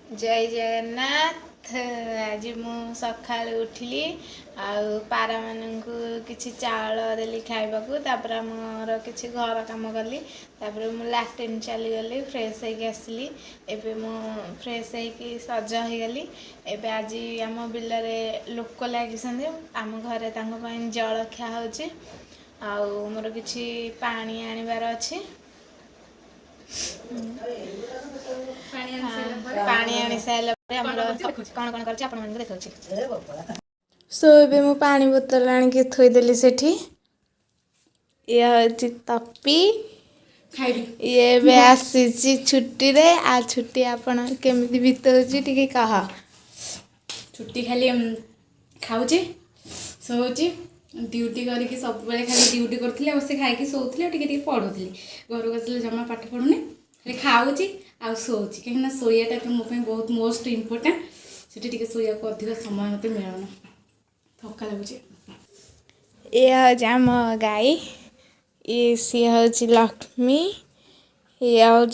जय जगन्नाथ। आज मु सका उठिली पारा मानू किसी चाउल देली खाइबाकू तापर मोर किसी घर काम कली तापर मु लाट्रिन चली गली फ्रेश होगी आसली एबे मु फ्रेश होगी सज हो गली एबे आज आम बिलरे लोक लगी आम घरे जलखिया होची मोर किसी पानी आनिबार अच्छी पानी आनी सारा कौन कौन कर देखा सो ए मु पानी बोतल आनिक थोदेली सेठी ये हूँ तपी ये आसी छुट्टी रे आ छुट्टी आपण केमी बीतौची टिके कह छुट्टी खाली खाऊची सोची ड्यूटी करके सब बेले खाली ड्यूटी करथले बस खाइकी सोउथले टिके टिके पढुथली घर को आसले जमा पाठ पढुनी खाली खाऊची आ सोची कहीं सोयाटा तो मो बहुत मोस्ट इम्पोर्टाट से टिके सोया को अधिक समय मत मिलना थका लगुच ये हूँ आम गाई ये सी हूँ लक्ष्मी ये हूँ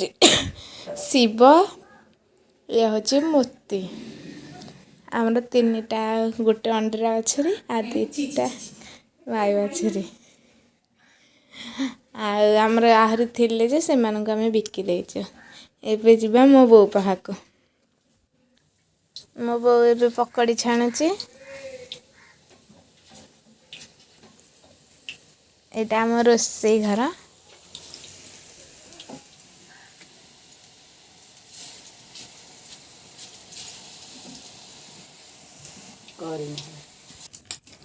शिव ये हूँ मोती आमर तीन टा गोटे अंडरा बाछुरी आ दीटा माई बाछुरी आमर आहरी थिले जे से मानक आम बिकी देचु एबे जिबा मो बो पाहाक मो बो एबे पकड़ी छाणुची एटा आम रोसई घर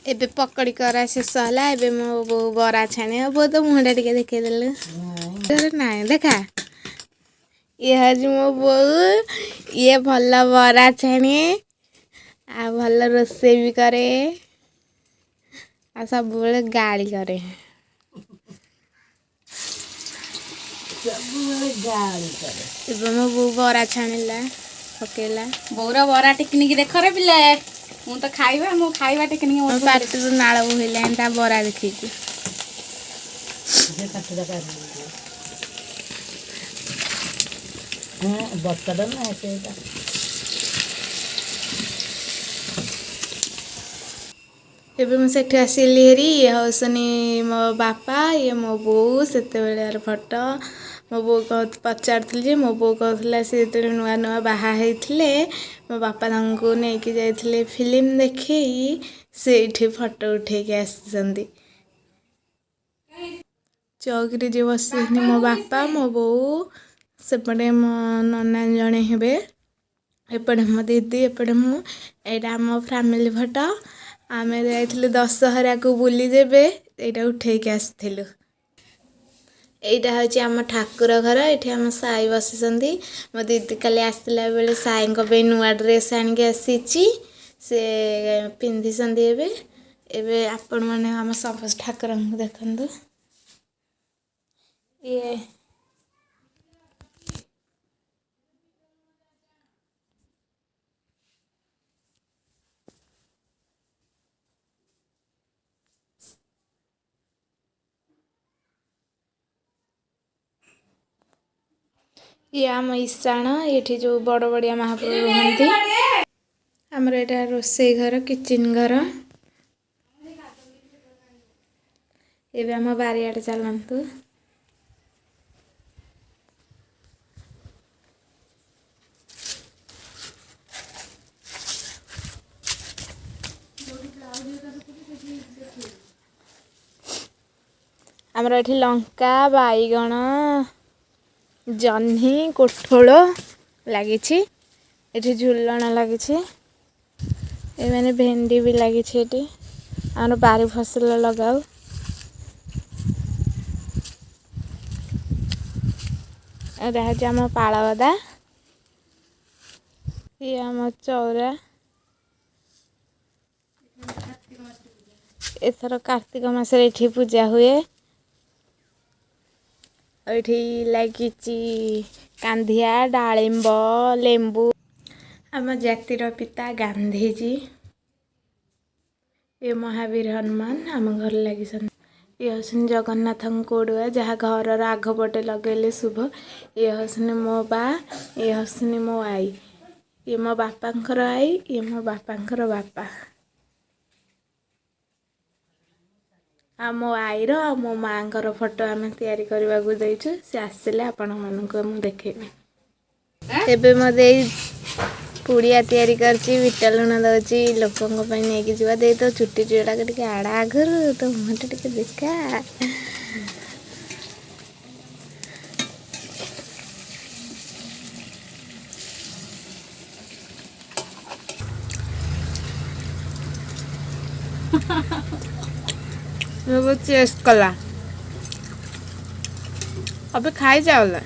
एबे पकड़ी करा शेष है एबे मो बो बरा छाणे बो तो मुहटा टिके देखल ना देखा ये हज मो बो ये भल बरा छाणे आ भल रोसे भी करे आ सब गाड़ी करे एबे मो बो बरा छाणिला पकेला बौरा बरा टेक्निक देख रे पिले मु तो खाइबा मो खाइबा टेक्निक मो पार्टी तो नाଳ बोहिला एंता बरा देखिकी बतल ना ऐसे एबे मुझे आसिली हेरी ये हौसनी मो बापा ये मो बो से फोटो मो बो पचार मो बो कहला से नुआ नुआ बाहा होते मो बापा नहीं जाते फिल्म देखे से फोटो उठे आसती चौकी जो बस मो बापा मो बो सेपटे मो नना जड़े हे एपटे मो दीदी एपटे मु एटा आम फैमिली फोटो आम जाइलु दशहरा को बुली जेबे एटा उठेक आसलु एटा हूँ आम ठाकुर घर ये आम साई बसी मो दीदी काली आसला बेले साई पे नुआ ड्रेस आणिक आसी से पिंधि एबे आपण मैंने आम सब ठाकुर देखु ये ये आम ईशाण ये जो बड़ बड़िया महाप्रभु रुहती आमर एटा रोसई घर किचन घर एबे आम बारियाडे चलतु आमर एठी लंका बाईगण जह्नी कोठोल लगी एठी झुलण लगी मैंने भेंडी भी लगी आम बारी फसल लगाऊ आम पालगदा ये आम चौरा एथर कार्तिक मास पूजा हुए ये लगी कांधिया डालिंब लेंबू आम जातिर पिता गांधीजी ये महावीर हनुमान आम घर लगी ये हसन जगन्नाथ कोड़ुआ जहाँ घर आगपटे लगेले शुभ ये हसन मो बा ये हसन मो आई ये मो बापांकर आई ये मो बापांकर बापा आ मो आईर आ मो मांकर फोटो आम तैयारी करने को देचु से आसिले आपण मानक मु देखेबी एबे मो दे पुड़िया तैयारी करची बिटा लुण दउची लोकंग पई नेकी जीवा दे तो छुट्टी जोड़ा के आड़ा आगर तो मटे टिके देखा वो चेस्ट कला अबे खाई जाओला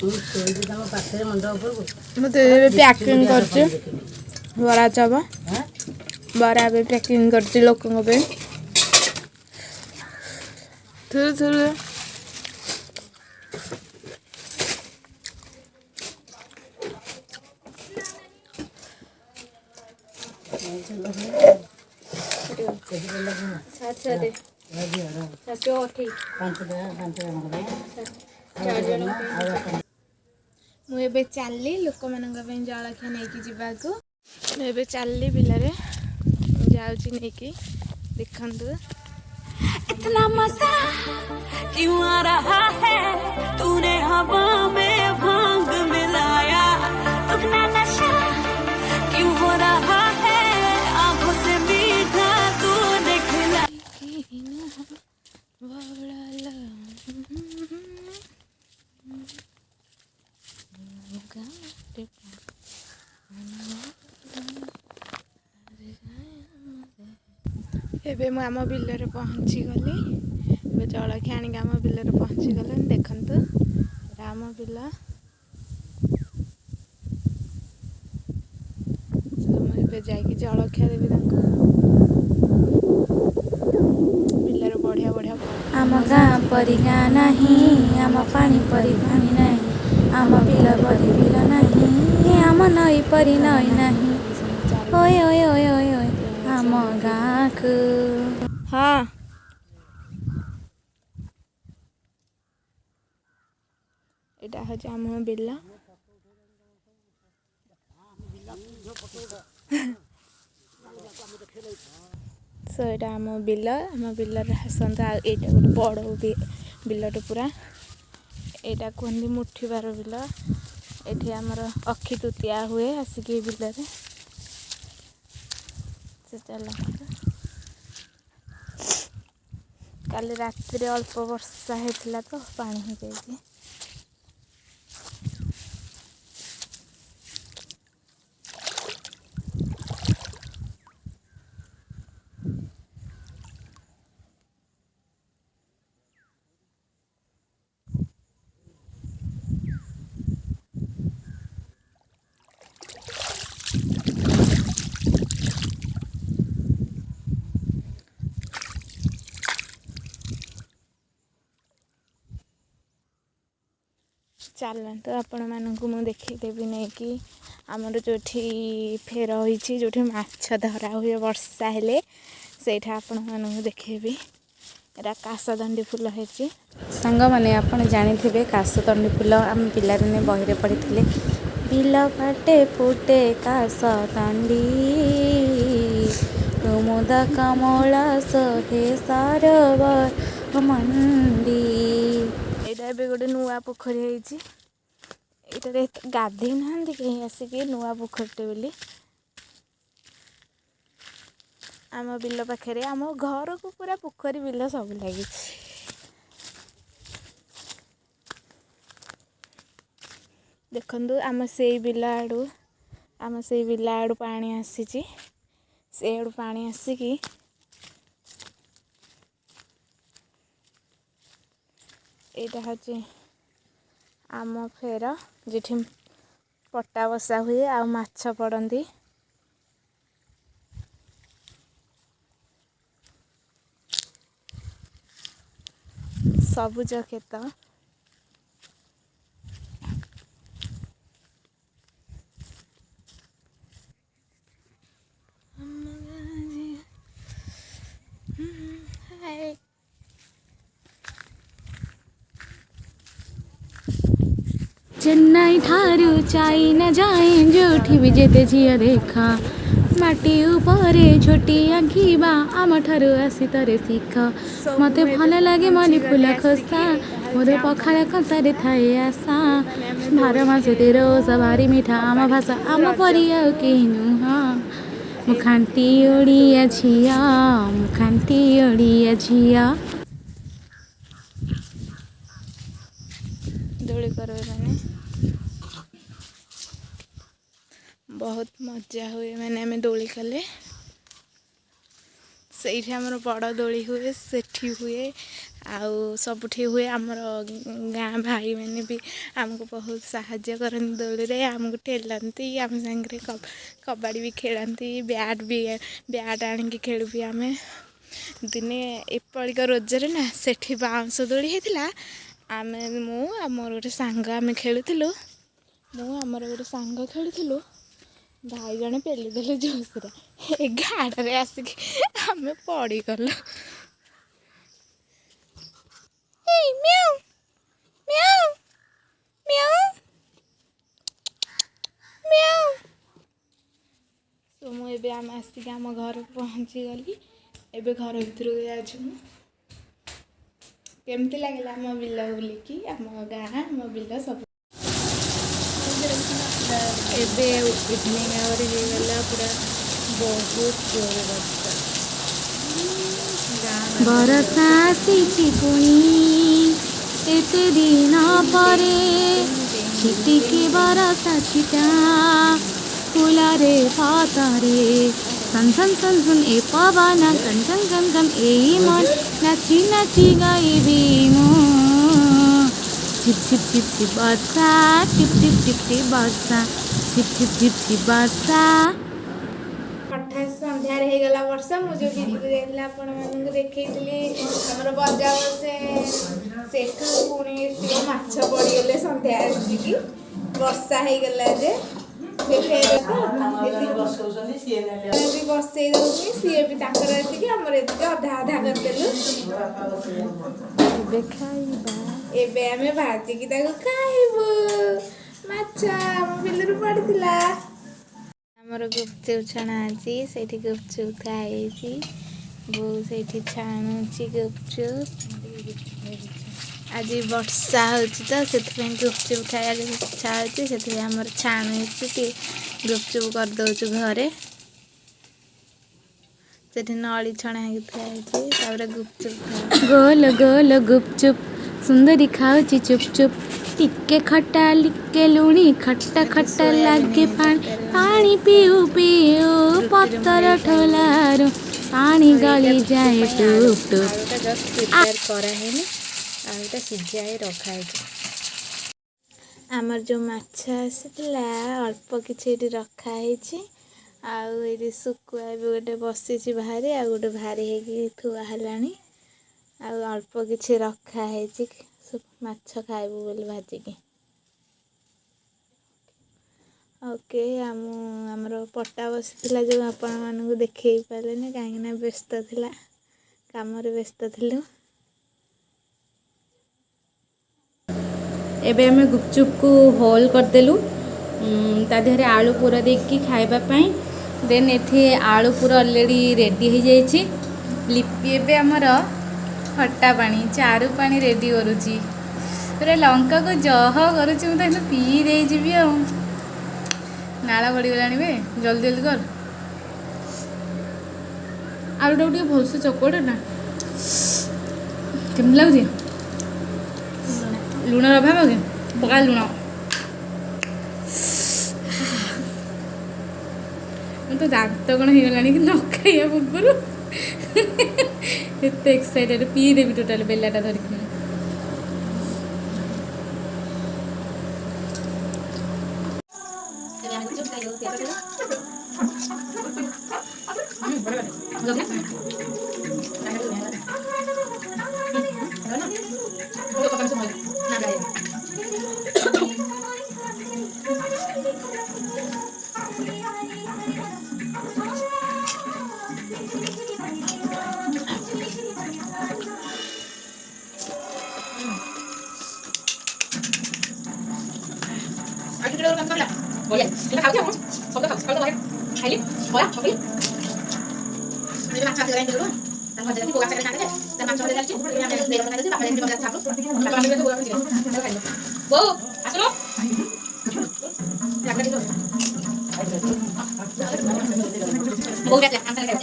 ତୁ ଶୋଇଛୁ ତାଙ୍କ ପାଖରେ ମୁଣ୍ଡ ଉପରକୁ ମୁଁ ତ ଏବେ ପ୍ୟାକିଂ କରୁଛି ବରା ଚପ ହାଁ ବରା ଏବେ ପ୍ୟାକିଂ କରୁଛି ଲୋକଙ୍କ ପାଇଁ ଥୁରୁ ଥୁରୁ ମୁଁ ଏବେ ଚାଲିଲି ଲୋକମାନଙ୍କ ପାଇଁ ଜଳଖିଆ ନେଇକି ଯିବାକୁ ମୁଁ ଏବେ ଚାଲିଲି ବିଲରେ ଯାଉଛି ନେଇକି ଦେଖନ୍ତୁ इतना मजा क्यों आ रहा है तूने हवा में भांग मिलाया अपना नशा क्यों हो रहा है आंखों से मीठा तूने खिला ଏବେ ମୁଁ ଆମ ବିଲରେ ପହଞ୍ଚିଗଲି ଏବେ ଜଳଖିଆ ଆଣିକି ଆମ ବିଲରେ ପହଞ୍ଚିଗଲେଣି ଦେଖନ୍ତୁ ଏଇଟା ଆମ ବିଲ ମୁଁ ଏବେ ଯାଇକି ଜଳଖିଆ ଦେବି ତାଙ୍କୁ ବିଲରେ ବଢ଼ିଆ ବଢ଼ିଆ आम गाँ परी गाँ नहीं आम पानी परी पानी नहीं आम बिल परी बिल नहीं आम नई परी नई नहीं ओए ओए ओए ओए ओए आम गाँ को हाँ ଏଇଟା ହେଉଛି ଆମ ବିଲ ସୋ ଏଇଟା ଆମ ବିଲରେ ଆସନ୍ତୁ ଆଉ ଏଇଟା ଗୋଟେ ବଡ଼ ବିଲଟେ ପୁରା ଏଇଟା କୁହନ୍ତି ମୁଠିବାର ବିଲ ଏଠି ଆମର ଅକ୍ଷି ତୃତୀୟା ହୁଏ ଆସିକି ଏ ବିଲରେ ସେ ଚାଲନ୍ତୁ କାଲି ରାତିରେ ଅଳ୍ପ ବର୍ଷା ହେଇଥିଲା ତ ପାଣି ହେଇଯାଇଛି ଚାଲନ୍ତୁ ଆପଣମାନଙ୍କୁ ମୁଁ ଦେଖେଇଦେବି ନେଇକି ଆମର ଯେଉଁଠି ଫେର ହୋଇଛି ଯେଉଁଠି ମାଛ ଧରା ହୁଏ ବର୍ଷା ହେଲେ ସେଇଟା ଆପଣମାନଙ୍କୁ ଦେଖେଇବି ଏଇଟା କାଶଦଣ୍ଡି ଫୁଲ ହେଇଛି ସାଙ୍ଗମାନେ ଆପଣ ଜାଣିଥିବେ କାଶତଣ୍ଡି ଫୁଲ ଆମେ ପିଲାଦିନେ ବହିରେ ପଢ଼ିଥିଲେ ବିଲ ପାଟେ ଫୁଟେ କାଶତଣ୍ଡି କୁମୁଦ କମଳ ସୋହେ ସାରବ ମଣ୍ଡି ଏଇଟା ଏବେ ଗୋଟେ ନୂଆ ପୋଖରୀ ହେଇଛି ଏଇଟାରେ ଗାଧେଇ ନାହାନ୍ତି କେହି ଆସିକି ନୂଆ ପୋଖରୀଟେ ବୋଲି ଆମ ବିଲ ପାଖରେ ଆମ ଘରକୁ ପୁରା ପୋଖରୀ ବିଲ ସବୁ ଲାଗିଛି ଦେଖନ୍ତୁ ଆମ ସେଇ ବିଲ ଆଡ଼ୁ ପାଣି ଆସିଛି ସେଇଆଡ଼ୁ ପାଣି ଆସିକି ଏଇଟା ହେଉଛି ଆମ ଫେର ଯେଠି ପଟା ବସା ହୁଏ ଆଉ ମାଛ ପଡ଼ନ୍ତି ସବୁଜ କ୍ଷେତ चेन्नई ठारू चाइना जाए जोठी भी जेते झिया देखा माटी उपरे छोटी आँखिबा आम ठारू आसी तरे शिख मते भल लगे मली फूल खोसा मोर पखाड़ कसारे थाए आशा भार मास तेरो सवारी मिठा आम भाषा आम परी आउ केही नुह मुखांती ओडिया झिया मुखांती ओडिया झिया ଦୋଳି କରିବେ ମାନେ ବହୁତ ମଜା ହୁଏ। ମାନେ ଆମେ ଦୋଳି କଲେ ସେଇଠି ଆମର ବଡ଼ ଦୋଳି ହୁଏ, ସେଠି ହୁଏ ଆଉ ସବୁଠି ହୁଏ। ଆମର ଗାଁ ଭାଇମାନେ ବି ଆମକୁ ବହୁତ ସାହାଯ୍ୟ କରନ୍ତି ଦୋଳିରେ, ଆମକୁ ଠେଲନ୍ତି, ଆମ ସାଙ୍ଗରେ କବାଡ଼ି ବି ଖେଳନ୍ତି, ବ୍ୟାଟ୍ ଆଣିକି ଖେଳୁ ବି ଆମେ। ଦିନେ ଏପଳିକ ରୋଜରେ ନା ସେଠି ବାଉଁଶ ଦୋଳି ହେଇଥିଲା, ମୁଁ ଆଉ ମୋର ଗୋଟେ ସାଙ୍ଗ ଆମେ ଖେଳୁଥିଲୁ, ଭାଇ ଜଣେ ପେଲି ଦେଲେ ଜୋସରେ, ଏ ଗାଡ଼ରେ ଆସିକି ଆମେ ପଡ଼ିଗଲୁ। ମୁଁ ଏବେ ଆମେ ଆସିକି ଆମ ଘରକୁ ପହଞ୍ଚିଗଲି। ଏବେ ଘର ଭିତରକୁ ଯାଉଛି ମୁଁ। କେମିତି ଲାଗିଲା ଆମ ବିଲ ବୁଲିକି, ଆମ ଗାଁ, ଆମ ବିଲ ସବୁ। ଏବେ ଇଭିନିଂ ଆୱାର ହେଇଗଲା, ପୁରା ବହୁତ ଜୋରେ ବର୍ଷା। बरसा आसीची पुणी एते दिन परे छिटिके बरसा छिटा फुलरे पातरे सन सन सन सन ए पवन कन कन कन कन ए मन नाची नाची गाइबी मो छिप छिप छिप छिप बर्षा टिप टिप टिप टिप बर्षा छिप छिप छिप छिप बर्षा। ହଠାତ୍ ସନ୍ଧ୍ୟାରେ ହେଇଗଲା ବର୍ଷା। ମୁଁ ଯେଉଁ ବିଲକୁ ଯାଇଥିଲି ଆପଣମାନଙ୍କୁ ଦେଖେଇଥିଲି ଆମର ବଜା ବସେ, ସେଠୁ ପୁଣି ଟିକେ ମାଛ ପଡ଼ିଗଲେ ସନ୍ଧ୍ୟା ଆସିକି, ବର୍ଷା ହେଇଗଲା ଯେ ସେ ଫେରେ ବି ବସେଇ ଦେଉଛନ୍ତି, ସିଏ ବି ତାଙ୍କର ଏତିକି ଆମର ଏତିକି ଅଧା ଅଧା କରିଦେଲୁ। ଏବେ ଖାଇବା, ଏବେ ଆମେ ଭାଜିକି ତାକୁ ଖାଇବୁ। ମାଛ ଆମ ବିଲରୁ ପଡ଼ିଥିଲା। ଆମର ଗୁପଚୁପ ଛଣା ଅଛି, ସେଇଠି ଗୁପଚୁପ ଖାଇଛି, ବୋଉ ସେଇଠି ଛାଣୁଛି ଗୁପଚୁପ। ଆଜି ବର୍ଷା ହେଉଛି ତ ସେଥିପାଇଁ ଗୁପଚୁପ ଖାଇବାକୁ ଇଚ୍ଛା ହେଉଛି, ସେଥିପାଇଁ ଆମର ଛାଣୁଛି, ଟିକେ ଗୁପଚୁପ କରିଦେଉଛୁ ଘରେ। ସେଠି ନଳି ଛଣା ହେଇକି ଥୁଆ ହେଇଛି, ତାପରେ ଗୁପଚୁପ ଗୋଲ ଗୋଲ ଗୁପଚୁପ ସୁନ୍ଦରୀ ଖାଉଛି ଚୁପଚୁପ ଟିକେ ଖଟା ଟିକେ ଲୁଣି ଖଟା ଖଟା ଲାଗେ ପାଣି ପିଉ ପିଉ ପତର ଠୋଲାରୁ ପାଣି ଗଳି ଯାଏ ଟୁପ୍ ଟୁପ୍। ଆଳୁଟା ଜଷ୍ଟ ପ୍ରିପେୟାର କରାହେଇନି, ଆଳୁଟା ସିଝାଇ ରଖାହେଇଛି। ଆମର ଯେଉଁ ମାଛ ଆସିଥିଲା ଅଳ୍ପ କିଛି ଏଠି ରଖାହେଇଛି, ଆଉ ଏଇଠି ଶୁଖୁଆ ବି ଗୋଟେ ବସିଛି ଭାରି, ଆଉ ଗୋଟେ ଭାରି ହେଇକି ଥୁଆ ହେଲାଣି, ଆଉ ଅଳ୍ପ କିଛି ରଖାହେଇଛି ମାଛ ଖାଇବୁ ବୋଲି ଭାଜିକି। ଓକେ, ଆମର ପଟା ବସିଥିଲା ଯେଉଁ ଆପଣମାନଙ୍କୁ ଦେଖେଇ ପାରିଲିନି କାହିଁକିନା ବ୍ୟସ୍ତ ଥିଲା, କାମରେ ବ୍ୟସ୍ତ ଥିଲୁ। ଏବେ ଆମେ ଗୁପଚୁପକୁ ହୋଲ୍ କରିଦେଲୁ, ତା ଦେହରେ ଆଳୁ ପୁର ଦେଇକି ଖାଇବା ପାଇଁ। ଦେନ୍ ଏଠି ଆଳୁ ପୁର ଅଲରେଡ଼ି ରେଡ଼ି ହେଇଯାଇଛି। ଲିପି ଏବେ ଆମର ଖଟା ପାଣି ଚାରୁ ପାଣି ରେଡ଼ି କରୁଛି, ପୁରା ଲଙ୍କାକୁ ଜହ କରୁଛି। ମୁଁ ତ ଏଇନେ ପିଇ ଦେଇଯିବି ଆଉ, ନାଳ ପଡ଼ିଗଲାଣି ବେ, ଜଲ୍ଦି ଜଲ୍ଦି କର। ଆଳୁଟାକୁ ଟିକେ ଭଲସେ ଚକଟ ନା, କେମିତି ଲାଗୁଛି? ଲୁଣର ଅଭାବ କି ପକା ଲୁଣ। ମୁଁ ତ ଦାନ୍ତ କ'ଣ ହେଇଗଲାଣି କି ନ ଖାଇବା ପୂର୍ବରୁ ଏତେ ଏକ୍ସାଇଟେଡ଼, ପିଇଦେବି ଟୋଟାଲ୍ ବେଲାଟା ଧରିକି। ବଢ଼ିଆ ଏଇଟା ଖାଉଛି ଆପଣ ସବୁ ଖାଉଛି ସକାଳୁ ତ ଖାଇଲି ବରା ଚକୁଳି ବୋଉ ଆସୁନ ବୋଉ ଆସିଲା ଆମ ସାଙ୍ଗରେ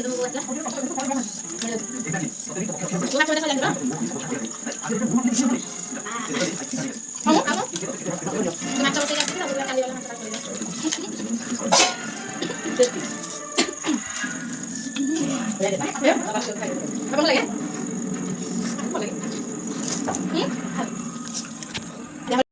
ଆପଣ ଲାଗେ